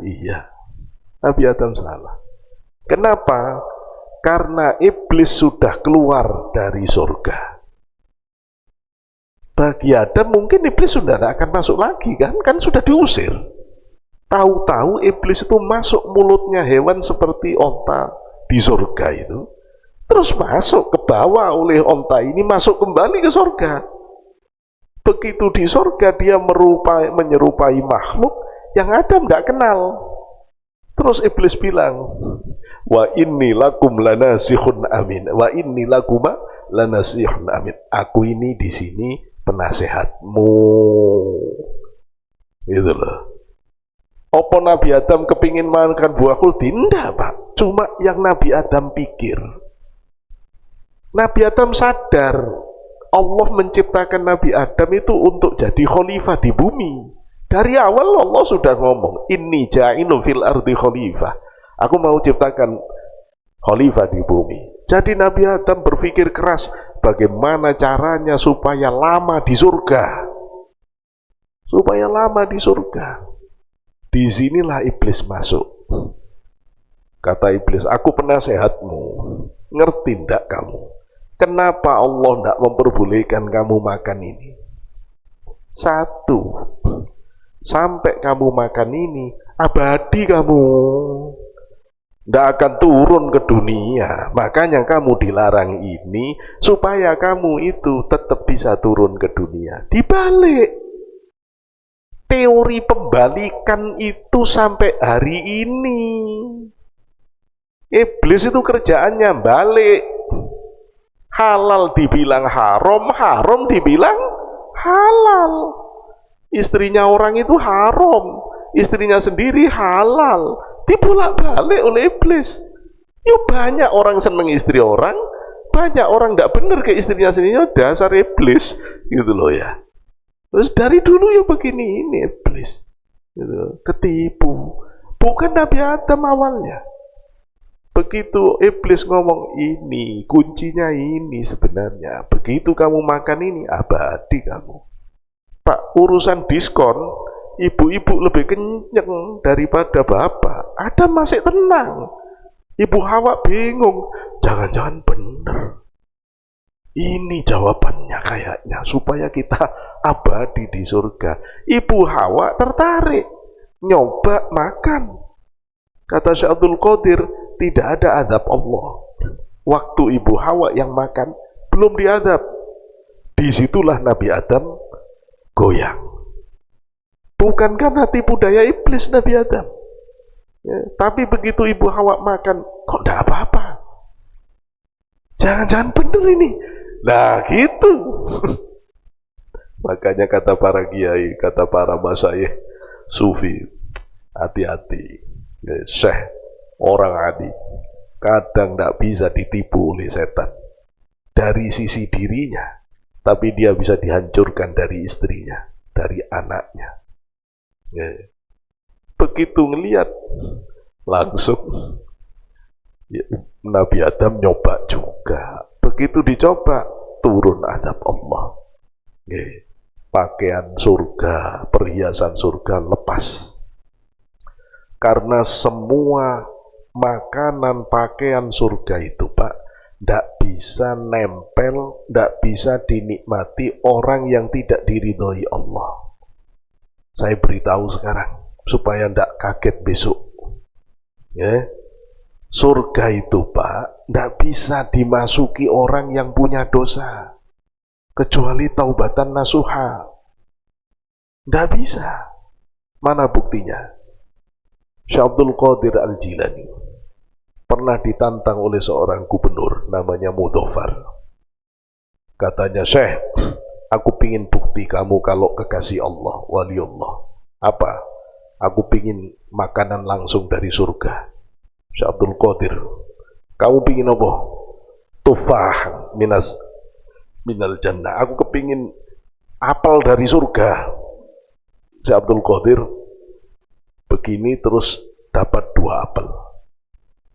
Iya, Nabi Adam salah. Kenapa? Karena iblis sudah keluar dari surga. Bagi Adam mungkin iblis sudah tidak akan masuk lagi kan sudah diusir. Tahu-tahu iblis itu masuk mulutnya hewan seperti onta di surga itu. Terus masuk ke bawah oleh onta ini, masuk kembali ke surga. Begitu di surga dia menyerupai makhluk yang Adam tidak kenal. Terus iblis bilang, wa inni lakum lanasihun amin. Wa inni lakuma lanasihun amin. Aku ini di sini penasehatmu. Gitu loh. Apa Nabi Adam kepingin makan buah khuldi? Tidak, Pak. Cuma yang Nabi Adam pikir. Nabi Adam sadar Allah menciptakan Nabi Adam itu untuk jadi khalifah di bumi. Dari awal Allah sudah ngomong, inni ja'ilun fil ardi khalifah. Aku mau ciptakan khalifah di bumi. Jadi Nabi Adam berpikir keras, bagaimana caranya supaya lama di surga. Supaya lama di surga. Disinilah iblis masuk. Kata iblis, aku penasehatmu. Ngerti ndak kamu? Kenapa Allah ndak memperbolehkan kamu makan ini? Satu, sampai kamu makan ini, abadi kamu. Ndak akan turun ke dunia. Makanya kamu dilarang ini, supaya kamu itu tetap bisa turun ke dunia. Dibalik. Teori pembalikan itu sampai hari ini. Iblis itu kerjaannya balik. Halal dibilang haram, haram dibilang halal. Istrinya orang itu haram, istrinya sendiri halal. Dibolak-balik oleh iblis. Yuk banyak orang seneng istri orang, banyak orang nggak bener ke istrinya sendiri, dasar iblis gitu loh ya. Terus dari dulu ya begini ini iblis, gitu. Ketipu. Bukan Nabi Adam awalnya. Begitu iblis ngomong ini, kuncinya ini sebenarnya. Begitu kamu makan ini, abadi kamu. Pak, urusan diskon, ibu-ibu lebih kenyang daripada bapak. Adam masih tenang. Ibu Hawa bingung, jangan-jangan bener. Ini jawabannya kayaknya, supaya kita abadi di surga. Ibu Hawa tertarik, nyoba makan. Kata Syekh Abdul Qadir, tidak ada azab Allah. Waktu Ibu Hawa yang makan, belum diazab. Disitulah Nabi Adam goyang. Bukan karena tipu daya iblis Nabi Adam. Ya, tapi begitu Ibu Hawa makan, kok tidak apa-apa. Jangan-jangan bener ini. Nah gitu. Makanya kata para kiai, kata para masyayikh sufi, hati-hati. Syekh, orang adi, kadang tidak bisa ditipu oleh setan. Dari sisi dirinya, tapi dia bisa dihancurkan dari istrinya, dari anaknya. Begitu ngelihat, langsung ya, Nabi Adam nyoba juga. Begitu dicoba, turun azab Allah. Pakaian surga, perhiasan surga lepas. Karena semua makanan pakaian surga itu, Pak, tidak bisa nempel, tidak bisa dinikmati orang yang tidak diridhoi Allah. Saya beritahu sekarang, supaya tidak kaget besok. Ya. Surga itu, Pak, tidak bisa dimasuki orang yang punya dosa. Kecuali taubatan nasuha. Tidak bisa. Mana buktinya? Syekh Abdul Qadir Al-Jilani pernah ditantang oleh seorang gubernur namanya Mudhafar. Katanya, Syekh, aku pingin bukti kamu kalau kekasih Allah, wali Allah. Apa? Aku pingin makanan langsung dari surga. Syekh Abdul Qadir, kamu pingin apa? Tufah minal jannah. Aku kepingin apel dari surga. Syekh Abdul Qadir begini terus dapat 2 apel.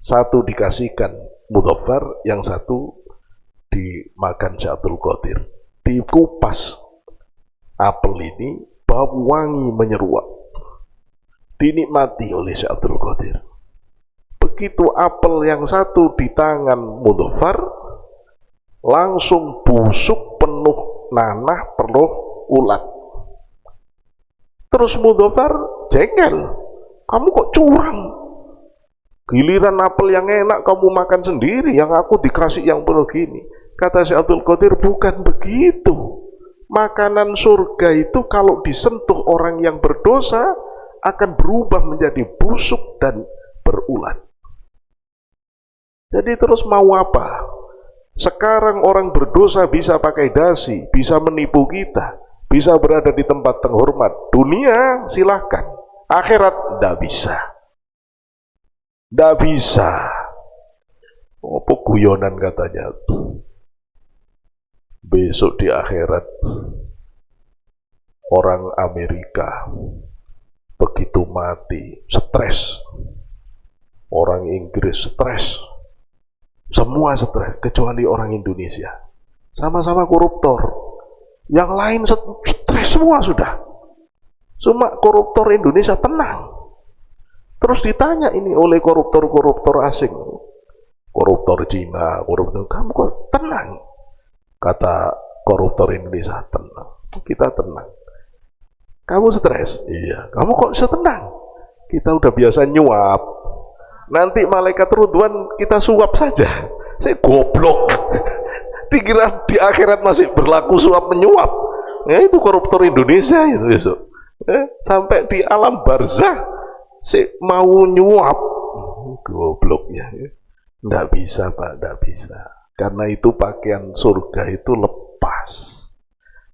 Satu dikasihkan Mudhafar, yang satu dimakan Syekh Abdul Qadir. Dikupas apel ini, bau wangi menyeruak. dinikmati oleh Syekh Abdul Qadir. Begitu apel yang satu di tangan Mudhafar, langsung busuk penuh nanah, penuh ulat. Terus Mudhafar jengkel, kamu kok curang? Giliran apel yang enak kamu makan sendiri, yang aku dikasih yang penuh gini. Kata Syekh Abdul Qadir, bukan begitu. Makanan surga itu kalau disentuh orang yang berdosa akan berubah menjadi busuk dan berulat. Jadi terus mau apa? Sekarang orang berdosa bisa pakai dasi, bisa menipu kita, bisa berada di tempat terhormat. Dunia silahkan, akhirat tidak bisa. Tidak bisa. Apa guyonan katanya? Besok di akhirat orang Amerika begitu mati stres, orang Inggris stres, semua stres kecuali orang Indonesia. Sama-sama koruptor, yang lain stres semua sudah. Cuma koruptor Indonesia tenang. Terus ditanya ini oleh koruptor-koruptor asing, koruptor Cina, koruptor, kamu kok tenang? Kata koruptor Indonesia, tenang, kita tenang. Kamu stres? Iya. Kamu kok bisa tenang? Kita udah biasa nyuap. Nanti malaikat Ridwan kita suap saja. Saya goblok. Dikira di akhirat masih berlaku suap menyuap. Ya itu koruptor Indonesia itu besok. Sampai di alam barzah mau nyuap, gobloknya. Nggak bisa Pak, nggak bisa. Karena itu pakaian surga itu lepas.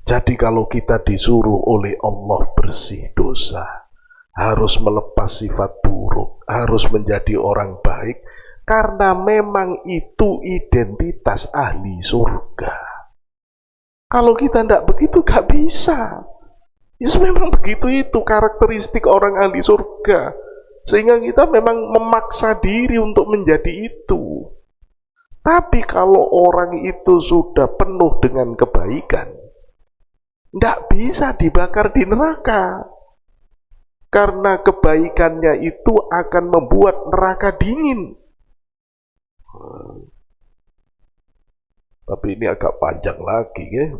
Jadi kalau kita disuruh oleh Allah bersih dosa, harus melepas sifat buruk, harus menjadi orang baik, karena memang itu identitas ahli surga. Kalau kita nggak begitu, nggak bisa. Ya, memang begitu itu karakteristik orang ahli surga. Sehingga kita memang memaksa diri untuk menjadi itu. Tapi kalau orang itu sudah penuh dengan kebaikan, tidak bisa dibakar di neraka. Karena kebaikannya itu akan membuat neraka dingin. Tapi ini agak panjang lagi ya.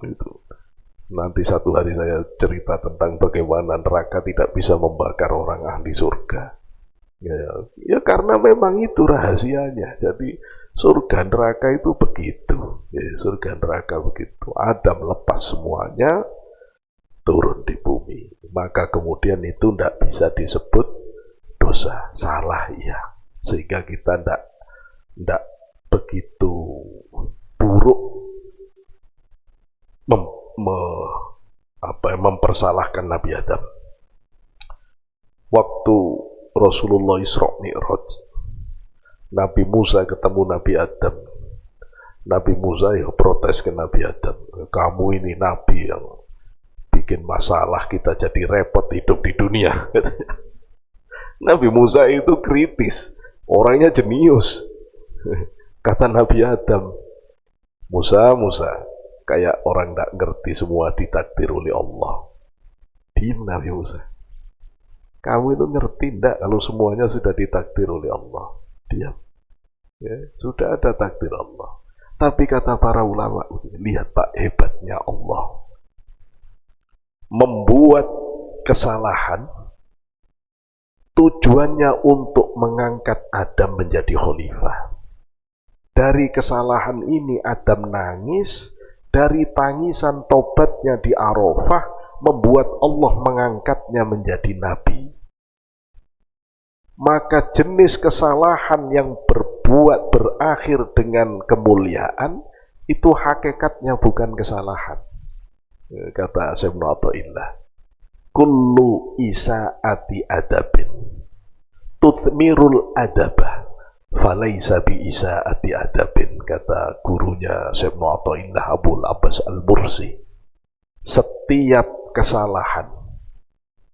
Itu. Nanti satu hari saya cerita tentang bagaimana neraka tidak bisa membakar orang ahli surga. Ya karena memang itu rahasianya. Jadi surga neraka itu begitu. Ya, surga neraka begitu. Adam lepas semuanya, turun di bumi. Maka kemudian itu tidak bisa disebut dosa. Salah ya. Sehingga kita tidak begitu buruk mempersalahkan Nabi Adam. Waktu Rasulullah Isra Mi'raj, Nabi Musa ketemu Nabi Adam. Nabi Musa ya protes ke Nabi Adam, kamu ini Nabi yang bikin masalah, kita jadi repot hidup di dunia. Nabi Musa itu kritis, orangnya jenius. Kata Nabi Adam, Musa, kayak orang tidak ngerti semua ditakdir oleh Allah. Diam Nabi Musa. Kamu itu ngerti tidak kalau semuanya sudah ditakdir oleh Allah? Diam. Ya, sudah ada takdir Allah. Tapi kata para ulama, lihat Pak hebatnya Allah. Membuat kesalahan tujuannya untuk mengangkat Adam menjadi khalifah. Dari kesalahan ini Adam nangis. Dari tangisan tobatnya di Arafah membuat Allah mengangkatnya menjadi nabi. Maka jenis kesalahan yang berakhir dengan kemuliaan itu hakikatnya bukan kesalahan. Kata Syekh Ibnu Athaillah, kullu isaati adabin tuthmirul adabah falaisa bi isaati adabin, kata gurunya Syekh Ibnu Athaillah Abul Abbas Al-Mursi. Setiap kesalahan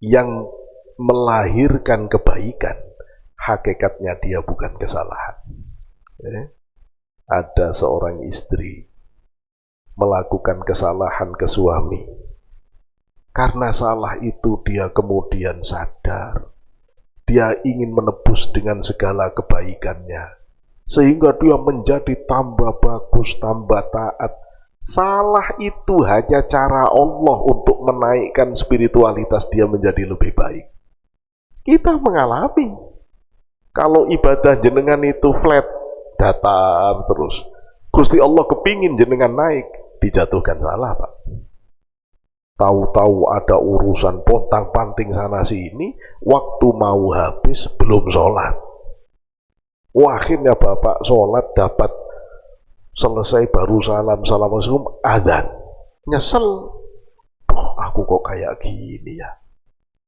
yang melahirkan kebaikan, hakikatnya dia bukan kesalahan. Ada seorang istri melakukan kesalahan ke suami. Karena salah itu dia kemudian sadar. Dia ingin menebus dengan segala kebaikannya. Sehingga dia menjadi tambah bagus, tambah taat. Salah itu hanya cara Allah untuk menaikkan spiritualitas dia menjadi lebih baik. Kita mengalami. Kalau ibadah jenengan itu flat, datar terus. Gusti Allah kepingin jenengan naik, dijatuhkan salah, Pak. Tahu-tahu ada urusan pontang-panting sana sini, waktu mau habis belum sholat. Wah, akhirnya Bapak sholat dapat selesai baru Assalamualaikum, adzan. Nyesel. Oh, aku kok kayak gini ya.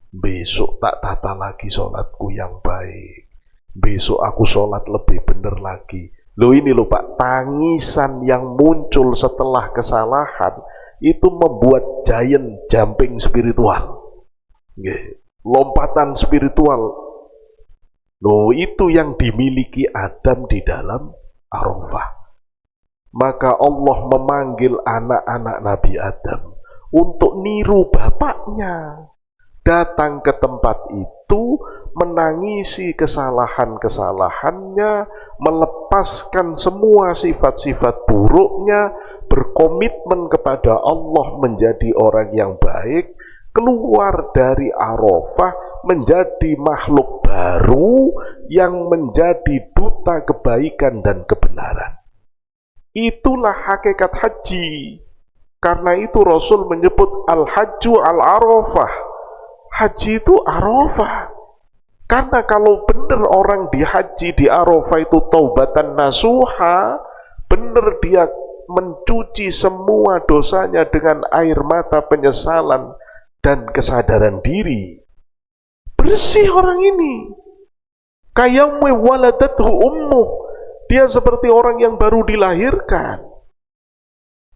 Besok tak tata lagi sholatku yang baik. Besok aku sholat lebih benar lagi. Loh ini loh Pak, tangisan yang muncul setelah kesalahan itu membuat giant jumping spiritual. Lompatan spiritual. Loh itu yang dimiliki Adam di dalam Arafah. Maka Allah memanggil anak-anak Nabi Adam untuk niru bapaknya. Datang ke tempat itu, menangisi kesalahan-kesalahannya, melepaskan semua sifat-sifat buruknya, berkomitmen kepada Allah menjadi orang yang baik, keluar dari Arafah menjadi makhluk baru yang menjadi duta kebaikan dan kebenaran. Itulah hakikat haji. Karena itu Rasul menyebut al-hajju al-arafah. Haji itu Arafah. Karena kalau benar orang di haji di Arafah itu taubatan nasuha, benar dia mencuci semua dosanya dengan air mata penyesalan dan kesadaran diri. Bersih orang ini. Kayamwe waladathu ummuh. Dia seperti orang yang baru dilahirkan.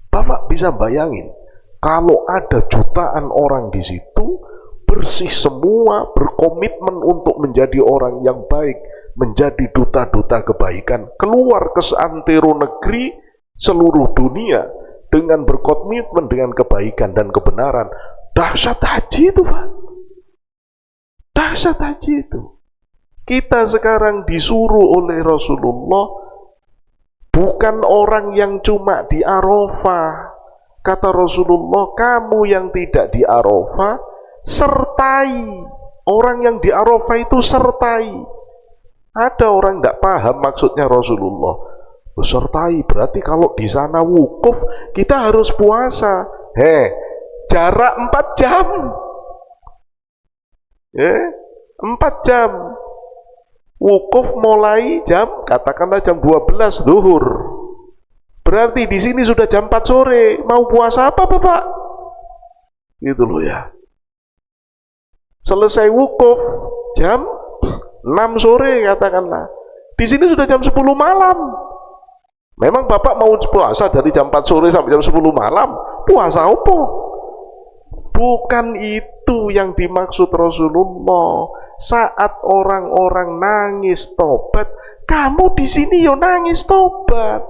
Bapak bisa bayangin, kalau ada jutaan orang di situ, bersih semua, berkomitmen untuk menjadi orang yang baik, menjadi duta-duta kebaikan, keluar ke seantero negeri, seluruh dunia, dengan berkomitmen dengan kebaikan dan kebenaran. Dahsyat haji itu, Pak. Dahsyat haji itu. Kita sekarang disuruh oleh Rasulullah bukan orang yang cuma di Arafah. Kata Rasulullah, kamu yang tidak di Arafah, sertai. Orang yang di Arafah itu sertai. Ada orang tidak paham maksudnya Rasulullah. Sertai berarti kalau di sana wukuf, kita harus puasa. Jarak 4 jam. 4 jam. Wukuf mulai jam, katakanlah jam 12 zuhur. Berarti di sini sudah jam 4 sore. Mau puasa apa, Bapak? Gitu loh ya. Selesai wukuf jam 6 sore katakanlah. Di sini sudah jam 10 malam. Memang Bapak mau puasa dari jam 4 sore sampai jam 10 malam? Puasa apa? Bukan itu yang dimaksud Rasulullah. Saat orang-orang nangis tobat, kamu di sini yo nangis tobat.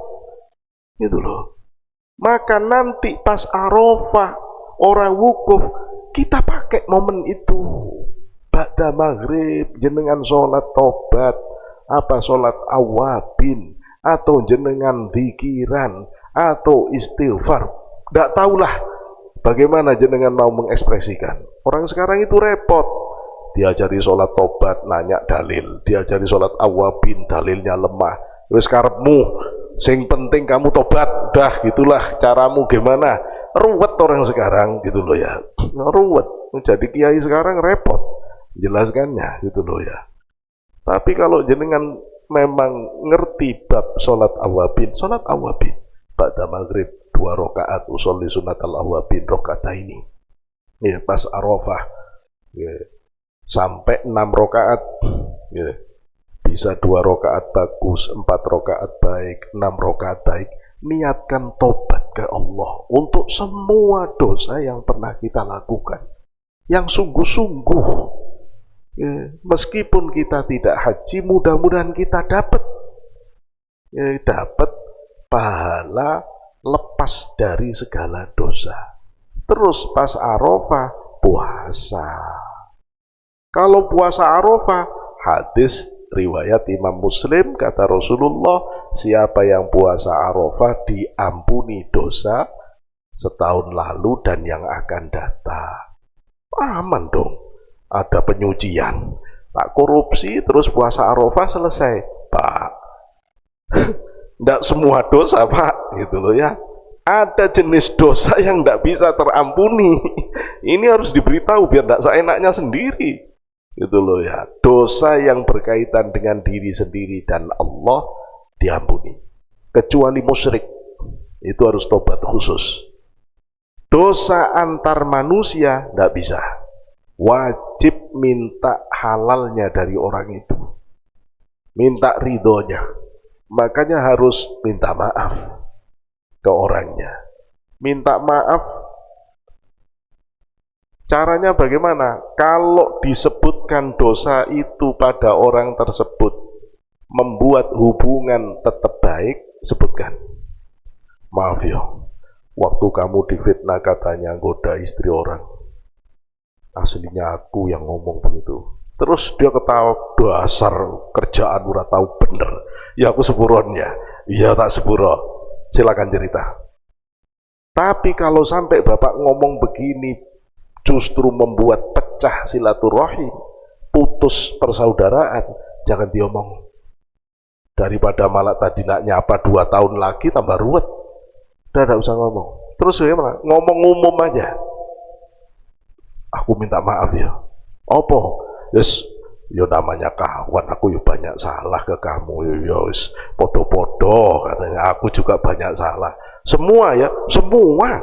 Gitu loh. Maka nanti pas Arafah orang wukuf, kita pakai momen itu. Ba'da maghrib jenengan sholat tobat, apa sholat awabin, atau jenengan zikiran, atau istighfar. Tidak tahulah bagaimana jenengan mau mengekspresikan. Orang sekarang itu repot. Diajari sholat tobat, nanya dalil. Diajari sholat awabin, dalilnya lemah. Wis karepmu, sing penting kamu tobat. Udah gitulah caramu gimana. Ruwet orang sekarang gitu loh ya. Ruwet. Jadi kiai sekarang repot jelaskannya gitu loh ya. Tapi kalau jenengan memang ngerti bab sholat awabin ba'da maghrib 2 rakaat usolli sunatal awabin rakaataini. Ya, pas Arafah. Ya. Sampai 6 rakaat. Ya. Bisa 2 rakaat bagus, 4 rakaat baik, 6 rakaat baik. Niatkan tobat ke Allah untuk semua dosa yang pernah kita lakukan. Yang sungguh-sungguh. Ya, meskipun kita tidak haji, mudah-mudahan kita dapat pahala lepas dari segala dosa. Terus pas Arafah puasa. Kalau puasa Arafah, hadis riwayat Imam Muslim, kata Rasulullah, siapa yang puasa Arafah diampuni dosa setahun lalu dan yang akan datang. Aman dong. Ada penyucian, tak korupsi, terus puasa Arafah selesai. Pak, tidak semua dosa Pak, gitu loh ya. Ada jenis dosa yang tidak bisa terampuni. Ini harus diberitahu biar tidak seenaknya sendiri, gitu loh ya. Dosa yang berkaitan dengan diri sendiri dan Allah diampuni, kecuali musyrik, itu harus tobat khusus. Dosa antar manusia tidak bisa, wajib minta halalnya dari orang itu, minta ridhonya. Makanya harus minta maaf ke orangnya. Minta maaf, caranya bagaimana? Kalau disebutkan dosa itu pada orang tersebut membuat hubungan tetap baik, sebutkan. Maaf ya, waktu kamu difitnah katanya goda istri orang, aslinya aku yang ngomong begitu. Terus dia ketawa, dasar kerjaan udah tahu bener. Ya aku sepuronnya. Iya tak sepuro. Silakan cerita. Tapi kalau sampai bapak ngomong begini justru membuat pecah silaturahim, putus persaudaraan, jangan diomong. Daripada malah tadi nak nyapa 2 tahun lagi tambah ruwet. Udah tidak usah ngomong. Terus bagaimana? Ngomong umum aja. Aku minta maaf ya. Apa? Yes, yo namanya kawan, aku yo banyak salah ke kamu. Yo wis podo-podo katanya. Aku juga banyak salah. Semua ya, semua.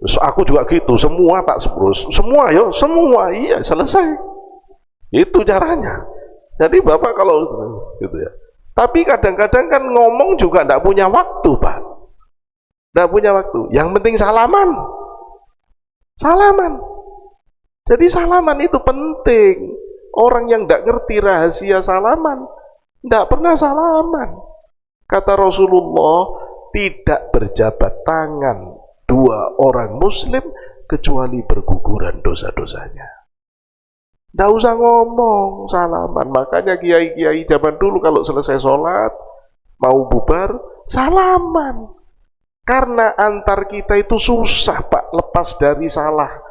Aku juga gitu, semua tak sebrus. Semua yo, semua. Iya, selesai. Itu caranya. Jadi Bapak kalau gitu ya. Tapi kadang-kadang kan ngomong juga enggak punya waktu, Pak. Enggak punya waktu. Yang penting salaman. Salaman. Jadi salaman itu penting. Orang yang tidak ngerti rahasia salaman, tidak pernah salaman. Kata Rasulullah, tidak berjabat tangan 2 orang muslim kecuali berguguran dosa-dosanya. Tidak usah ngomong salaman. Makanya kiai-kiai zaman dulu kalau selesai sholat, mau bubar, salaman. Karena antar kita itu susah Pak, lepas dari salah.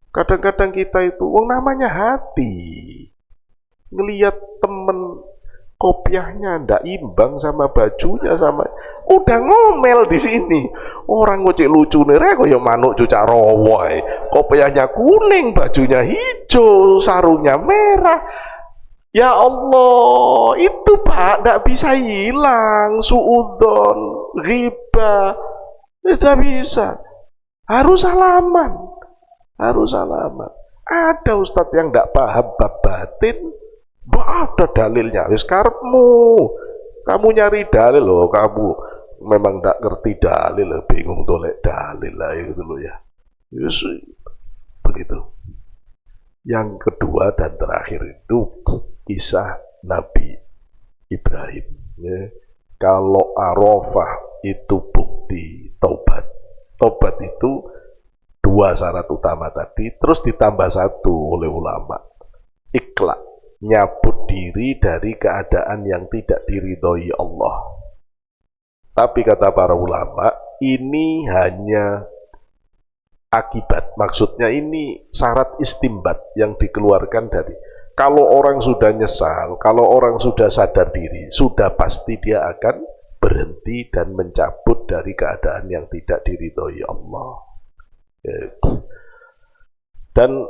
Kadang-kadang kita itu, namanya hati. Ngelihat temen kopiahnya ndak imbang sama bajunya sama, udah ngomel di sini. Orang ngocek lucu nih, kaya manuk cucak rawa. Kopiahnya kuning, bajunya hijau, sarungnya merah. Ya Allah, itu Pak ndak bisa hilang. Suudon, ghibah, tidak bisa. Harus salaman. Harus salaman. Ada ustadz yang tidak paham bab batin, ada dalilnya. Wis karepmu. Kamu nyari dalil loh, kamu memang tidak ngerti dalil, bingung tolek dalil lah gitu loh ya. Yes, begitu. Yang kedua dan terakhir itu kisah Nabi Ibrahim. Ya. Kalau Arafah itu bukti taubat. Taubat itu 2 syarat utama tadi, terus ditambah 1 oleh ulama. Ikhlas, nyabut diri dari keadaan yang tidak diridhoi Allah. Tapi kata para ulama, ini hanya akibat. Maksudnya ini syarat istimbat yang dikeluarkan dari. Kalau orang sudah nyesal, kalau orang sudah sadar diri, sudah pasti dia akan berhenti dan mencabut dari keadaan yang tidak diridhoi Allah. Dan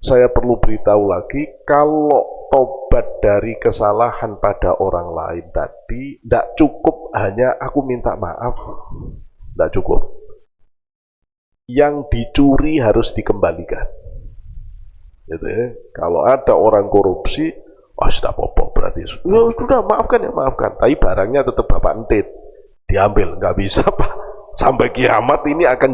saya perlu beritahu lagi, kalau tobat dari kesalahan pada orang lain tadi tidak cukup hanya aku minta maaf, tidak cukup. Yang dicuri harus dikembalikan. Gitu ya. Kalau ada orang korupsi, sudah apa-apa berarti sudah maafkan ya maafkan. Tapi barangnya tetap Bapak entit, diambil, nggak bisa Pak. Sampai kiamat ini akan